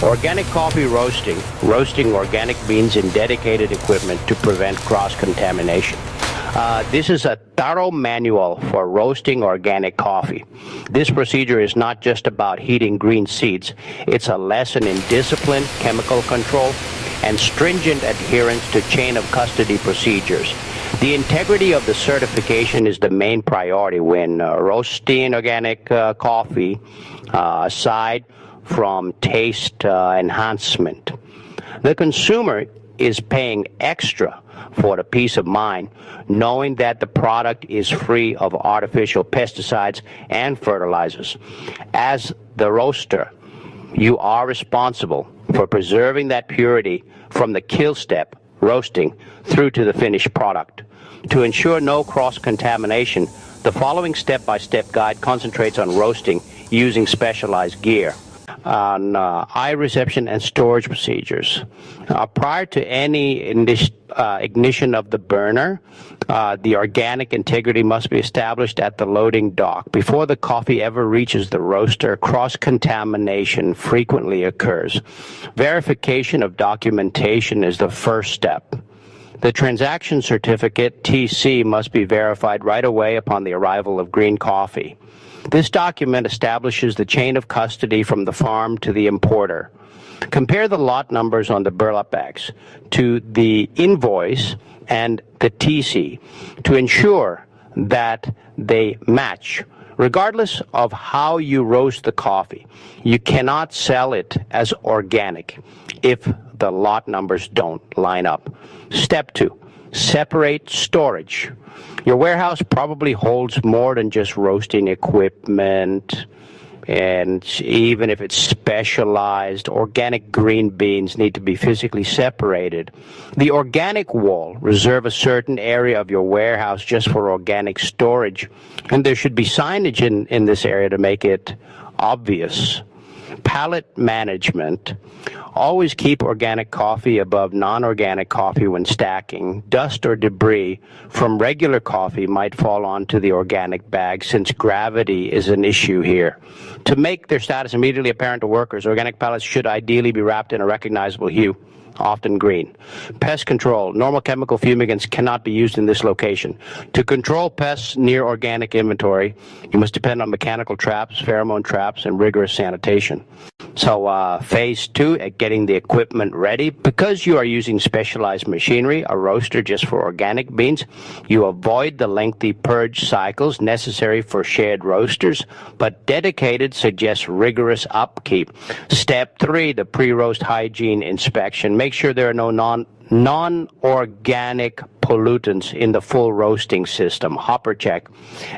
Organic coffee roasting. Roasting organic beans in dedicated equipment to prevent cross-contamination. This is a thorough manual for roasting organic coffee. This procedure is not just about heating green seeds. It's a lesson in discipline, chemical control, and stringent adherence to chain of custody procedures. The integrity of the certification is the main priority when roasting organic coffee, aside from taste enhancement. The consumer is paying extra for the peace of mind, knowing that the product is free of artificial pesticides and fertilizers. As the roaster, you are responsible for preserving that purity from the kill step, roasting, through to the finished product. To ensure no cross-contamination, the following step-by-step guide concentrates on roasting using specialized gear. On eye reception and storage procedures. Prior to any ignition of the burner, the organic integrity must be established at the loading dock. Before the coffee ever reaches the roaster, cross-contamination frequently occurs. Verification of documentation is the first step. The transaction certificate, TC, must be verified right away upon the arrival of green coffee. This document establishes the chain of custody from the farm to the importer. Compare the lot numbers on the burlap bags to the invoice and the TC to ensure that they match. Regardless of how you roast the coffee, you cannot sell it as organic if the lot numbers don't line up. Step 2. Separate storage. Your warehouse probably holds more than just roasting equipment, and even if it's specialized, organic green beans need to be physically separated. The organic wall reserve a certain area of your warehouse just for organic storage, and there should be signage in this area to make it obvious. Pallet management. Always keep organic coffee above non-organic coffee when stacking. Dust or debris from regular coffee might fall onto the organic bag since gravity is an issue here. To make their status immediately apparent to workers, organic pallets should ideally be wrapped in a recognizable hue, often green. Pest control. Normal chemical fumigants cannot be used in this location. To control pests near organic inventory, you must depend on mechanical traps, pheromone traps, and rigorous sanitation. So phase 2, at getting the equipment ready. Because you are using specialized machinery, a roaster just for organic beans, you avoid the lengthy purge cycles necessary for shared roasters, but dedicated suggests rigorous upkeep. Step 3, the pre-roast hygiene inspection. Make sure there are no non-organic pollutants in the full roasting system. Hopper check.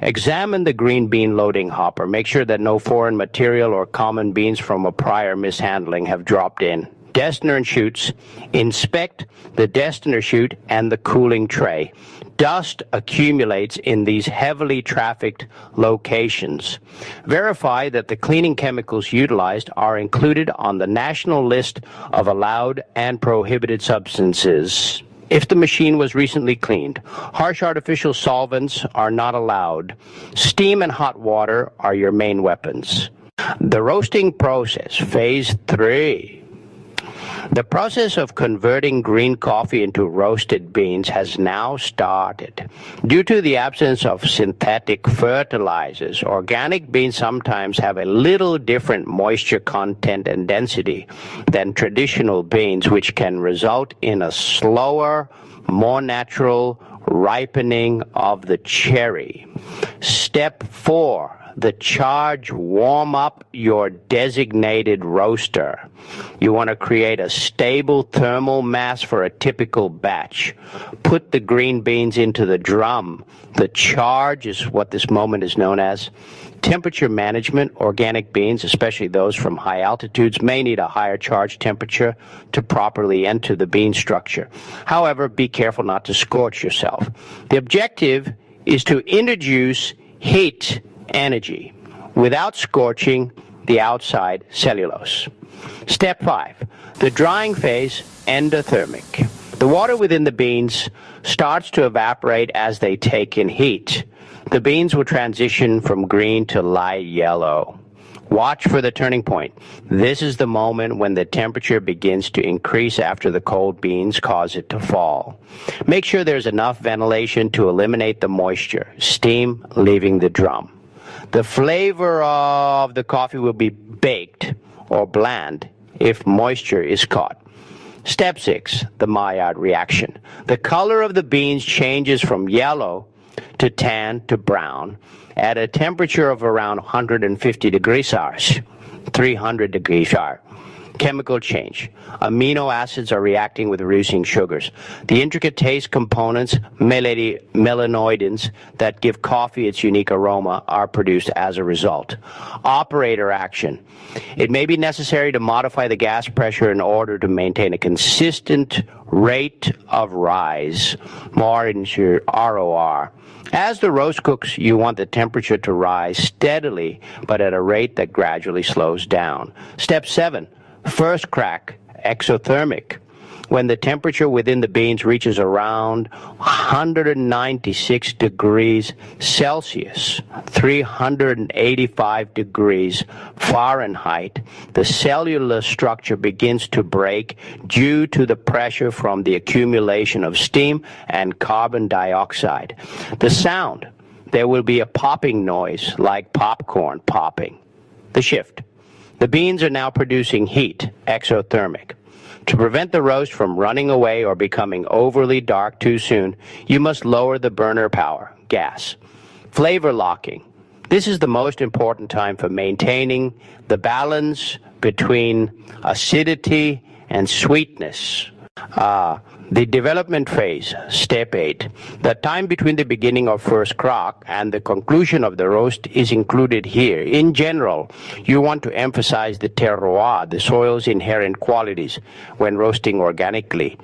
Examine the green bean loading hopper. Make sure that no foreign material or common beans from a prior mishandling have dropped in. Destoner and chutes. Inspect the Destoner chute and the cooling tray. Dust accumulates in these heavily trafficked locations. Verify that the cleaning chemicals utilized are included on the national list of allowed and prohibited substances. If the machine was recently cleaned, harsh artificial solvents are not allowed. Steam and hot water are your main weapons. The roasting process, phase 3. The process of converting green coffee into roasted beans has now started. Due to the absence of synthetic fertilizers, organic beans sometimes have a little different moisture content and density than traditional beans, which can result in a slower, more natural ripening of the cherry. Step 4. The charge. Warm up your designated roaster. You want to create a stable thermal mass for a typical batch. Put the green beans into the drum. The charge is what this moment is known as. Temperature management. Organic beans, especially those from high altitudes, may need a higher charge temperature to properly enter the bean structure. However, be careful not to scorch yourself. The objective is to introduce heat energy without scorching the outside cellulose. Step 5. The drying phase, endothermic. The water within the beans starts to evaporate as they take in heat. The beans will transition from green to light yellow. Watch for the turning point. This is the moment when the temperature begins to increase after the cold beans cause it to fall. Make sure there's enough ventilation to eliminate the moisture, steam leaving the drum. The flavor of the coffee will be baked or bland if moisture is caught. Step 6, the Maillard reaction. The color of the beans changes from yellow to tan to brown at a temperature of around 150 degrees Celsius, 300 degrees Celsius. Chemical change. Amino acids are reacting with reducing sugars. The intricate taste components, melanoidins, that give coffee its unique aroma are produced as a result. Operator action. It may be necessary to modify the gas pressure in order to maintain a consistent rate of rise, more into your ROR. As the roast cooks, you want the temperature to rise steadily, but at a rate that gradually slows down. Step 7. First crack, exothermic. When the temperature within the beans reaches around 196 degrees Celsius, 385 degrees Fahrenheit, the cellular structure begins to break due to the pressure from the accumulation of steam and carbon dioxide. The sound, there will be a popping noise like popcorn popping. The shift. The beans are now producing heat, exothermic. To prevent the roast from running away or becoming overly dark too soon, you must lower the burner power, gas. Flavor locking. This is the most important time for maintaining the balance between acidity and sweetness. The development phase, step 8. The time between the beginning of first crack and the conclusion of the roast is included here. In general, you want to emphasize the terroir, the soil's inherent qualities, when roasting organically.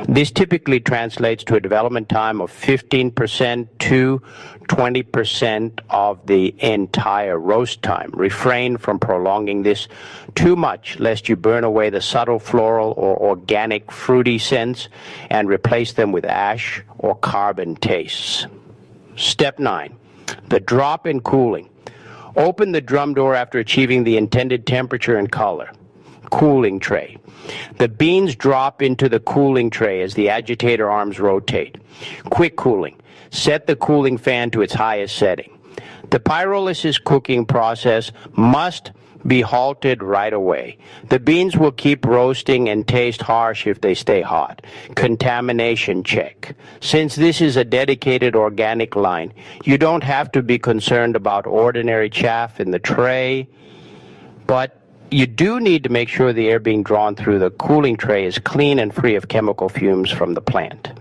This typically translates to a development time of 15% to 20% of the entire roast time. Refrain from prolonging this too much, lest you burn away the subtle floral or organic fruity scents and replace them with ash or carbon tastes. Step 9. The drop in cooling. Open the drum door after achieving the intended temperature and color. Cooling tray. The beans drop into the cooling tray as the agitator arms rotate. Quick cooling. Set the cooling fan to its highest setting. The pyrolysis cooking process must be halted right away. The beans will keep roasting and taste harsh if they stay hot. Contamination check. Since this is a dedicated organic line, you don't have to be concerned about ordinary chaff in the tray, but you do need to make sure the air being drawn through the cooling tray is clean and free of chemical fumes from the plant.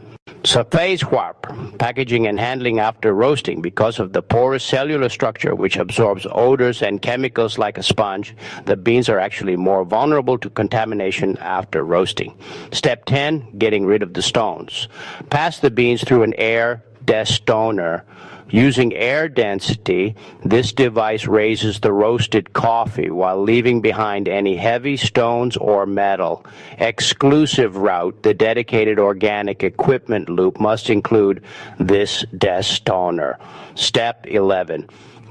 Surface warp, packaging and handling after roasting. Because of the porous cellular structure which absorbs odors and chemicals like a sponge, the beans are actually more vulnerable to contamination after roasting. Step 10, getting rid of the stones. Pass the beans through an air destoner. Using air density, this device raises the roasted coffee while leaving behind any heavy stones or metal. Exclusive route, the dedicated organic equipment loop must include this destoner. Step 11,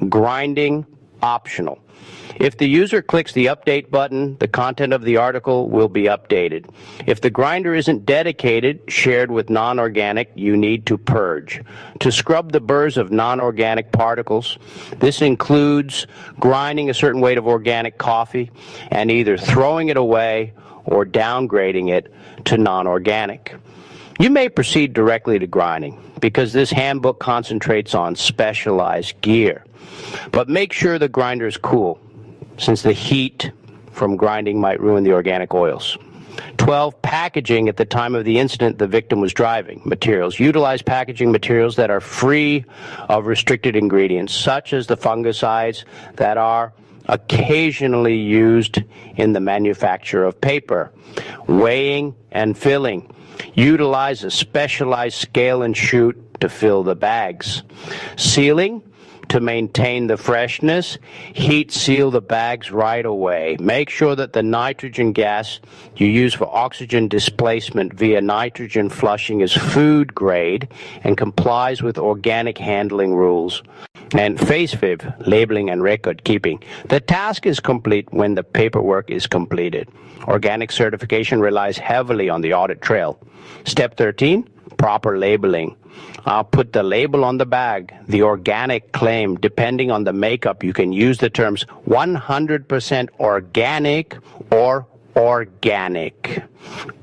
grinding optional. If the user clicks the update button, the content of the article will be updated. If the grinder isn't dedicated, shared with non-organic, you need to purge. To scrub the burrs of non-organic particles, this includes grinding a certain weight of organic coffee and either throwing it away or downgrading it to non-organic. You may proceed directly to grinding because this handbook concentrates on specialized gear. But make sure the grinder is cool, since the heat from grinding might ruin the organic oils. 12, packaging at the time of the incident the victim was driving. Materials. Utilize packaging materials that are free of restricted ingredients, such as the fungicides that are occasionally used in the manufacture of paper. Weighing and filling. Utilize a specialized scale and chute to fill the bags. Sealing. To maintain the freshness, heat seal the bags right away. Make sure that the nitrogen gas you use for oxygen displacement via nitrogen flushing is food grade and complies with organic handling rules. and face viv, labeling and record keeping. The task is complete when the paperwork is completed. Organic certification relies heavily on the audit trail. Step 13, proper labeling. Put the label on the bag, the organic claim. Depending on the makeup, you can use the terms 100% organic or organic.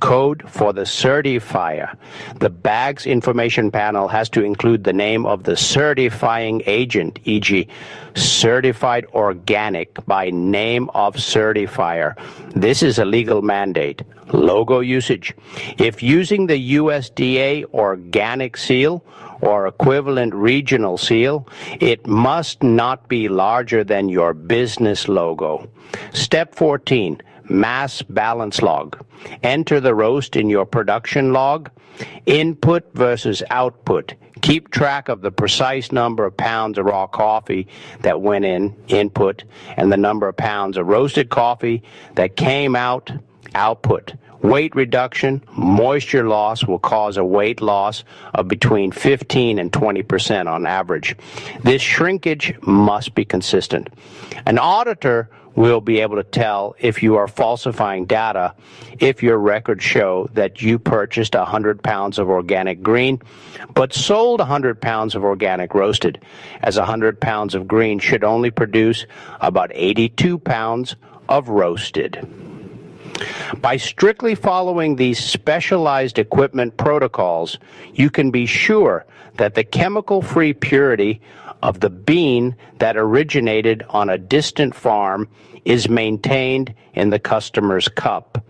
Code for the certifier. The bag's information panel has to include the name of the certifying agent, e.g., certified organic by name of certifier. This is a legal mandate. Logo usage. If using the USDA organic seal or equivalent regional seal, it must not be larger than your business logo. Step 14. Mass balance log. Enter the roast in your production log. Input versus output. Keep track of the precise number of pounds of raw coffee that went in, input, and the number of pounds of roasted coffee that came out, output. Weight reduction, moisture loss will cause a weight loss of between 15 and 20% on average. This shrinkage must be consistent. An auditor will be able to tell if you are falsifying data if your records show that you purchased 100 pounds of organic green but sold 100 pounds of organic roasted, as 100 pounds of green should only produce about 82 pounds of roasted. By strictly following these specialized equipment protocols, you can be sure that the chemical-free purity of the bean that originated on a distant farm is maintained in the customer's cup.